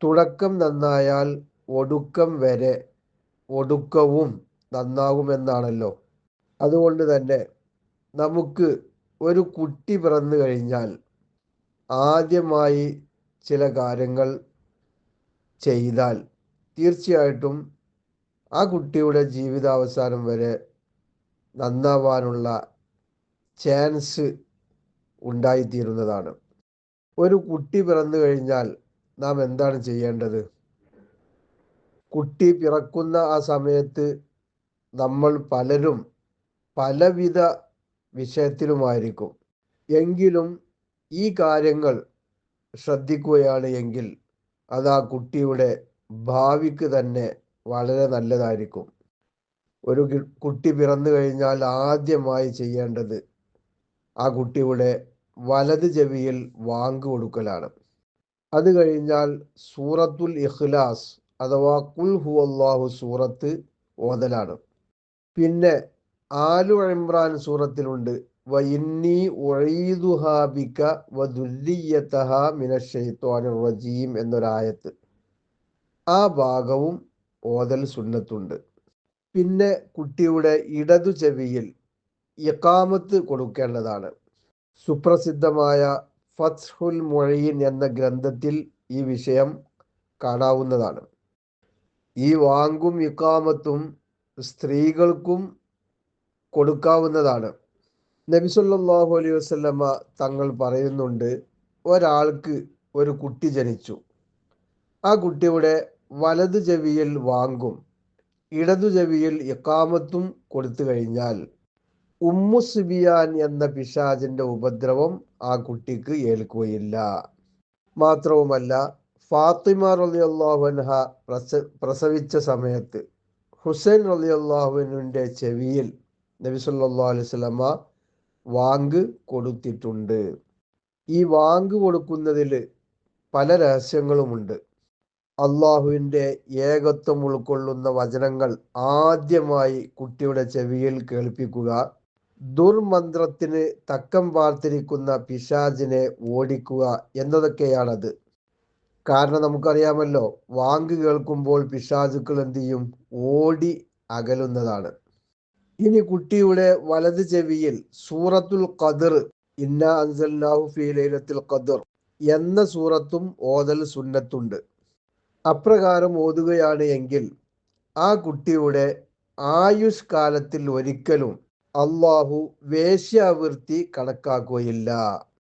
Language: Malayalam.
തുടക്കം നന്നായാൽ ഒടുക്കം വരെ ഒടുക്കവും നന്നാകുമെന്നാണല്ലോ. അതുകൊണ്ട് തന്നെ നമുക്ക് ഒരു കുട്ടി പിറന്നു കഴിഞ്ഞാൽ ആദ്യമായി ചില കാര്യങ്ങൾ ചെയ്താൽ തീർച്ചയായിട്ടും ആ കുട്ടിയുടെ ജീവിതാവസാനം വരെ നന്നാവാനുള്ള ചാൻസ് ഉണ്ടായിത്തീരുന്നതാണ്. ഒരു കുട്ടി പിറന്നു കഴിഞ്ഞാൽ നാം എന്താണ് ചെയ്യേണ്ടത്? കുട്ടി പിറക്കുന്ന ആ സമയത്ത് നമ്മൾ പലരും പലവിധ വിഷയത്തിലുമായിരിക്കും. എങ്കിലും ഈ കാര്യങ്ങൾ ശ്രദ്ധിക്കുകയാണ് എങ്കിൽ അത് ആ കുട്ടിയുടെ ഭാവിക്ക് തന്നെ വളരെ നല്ലതായിരിക്കും. ഒരു കുട്ടി പിറന്നു കഴിഞ്ഞാൽ ആദ്യമായി ചെയ്യേണ്ടത് ആ കുട്ടിയുടെ വലത് ചെവിയിൽ വാങ്ക് കൊടുക്കലാണ്. അത് കഴിഞ്ഞാൽ സൂറത്തുൽ ഇഖ്ലാസ് അഥവാ ഖുൽ ഹുവല്ലാഹു സൂറത്ത് ഓതലാണ്. പിന്നെ ആലു ഇമ്രാൻ സൂറത്തിലുണ്ട് വഇന്നി ഉഈദുഹാ ബിക വദുല്ലിയതഹാ മിനശ്ശൈത്വാനിർ റജീം എന്നൊരായത്ത്. ആ ഭാഗവും ഓതൽ സുന്നത്തുണ്ട്. പിന്നെ കുട്ടിയുടെ ഇടതു ചെവിയിൽ ഇഖാമത്ത് കൊടുക്കേണ്ടതാണ്. സുപ്രസിദ്ധമായ ഫത്ഹുൽ മുഈൻ എന്ന ഗ്രന്ഥത്തിൽ ഈ വിഷയം കാണാവുന്നതാണ്. ഈ വാങ്കും ഇഖാമത്തും സ്ത്രീകൾക്കും കൊടുക്കാവുന്നതാണ്. നബി സല്ലല്ലാഹു അലൈഹി വസല്ലമ തങ്ങൾ പറയുന്നുണ്ട്, ഒരാൾക്ക് ഒരു കുട്ടി ജനിച്ചു. ആ കുട്ടിയുടെ വലതു ചെവിയിൽ വാങ്കും ഇടതു ചെവിയിൽ ഇഖാമത്തും കൊടുത്തു കഴിഞ്ഞാൽ ഉമ്മു സുബിയാൻ എന്ന പിശാചിന്റെ ഉപദ്രവം ആ കുട്ടിക്ക് ഏൽക്കുകയില്ല. മാത്രവുമല്ല, ഫാത്തിമ റളിയല്ലാഹു അൻഹ പ്രസവിച്ച സമയത്ത് ഹുസൈൻ റളിയല്ലാഹുവിന്റെ ചെവിയിൽ നബി സല്ലല്ലാഹു അലൈഹി വസല്ലമ വാങ്ക് കൊടുത്തിട്ടുണ്ട്. ഈ വാങ്ക് കൊടുക്കുന്നതിൽ പല രഹസ്യങ്ങളുമുണ്ട്. അള്ളാഹുവിൻ്റെ ഏകത്വം ഉൾക്കൊള്ളുന്ന വചനങ്ങൾ ആദ്യമായി കുട്ടിയുടെ ചെവിയിൽ കേൾപ്പിക്കുക, ദുർമന്ത്രത്തിന് തക്കം പാർത്തിരിക്കുന്ന പിശാചിനെ ഓടിക്കുക എന്നതൊക്കെയാണത്. കാരണം നമുക്കറിയാമല്ലോ, വാങ്ക് കേൾക്കുമ്പോൾ പിശാചുക്കൾ എന്ത് ചെയ്യും? ഓടി അകലുന്നതാണ്. ഇനി കുട്ടിയുടെ വലത് ചെവിയിൽ സൂറത്തുൽ ഖദർ, ഇന്നാ അൻസൽനാഹു ഫീ ലൈലത്തുൽ ഖദർ എന്ന സൂറത്തും ഓതൽ സുന്നത്തുണ്ട്. അപ്രകാരം ഓതുകയാണ് എങ്കിൽ ആ കുട്ടിയുടെ ആയുഷ് കാലത്തിൽ ഒരിക്കലും അള്ളാഹു വേശ്യാവൃത്തി കണക്കാക്കുകയില്ല.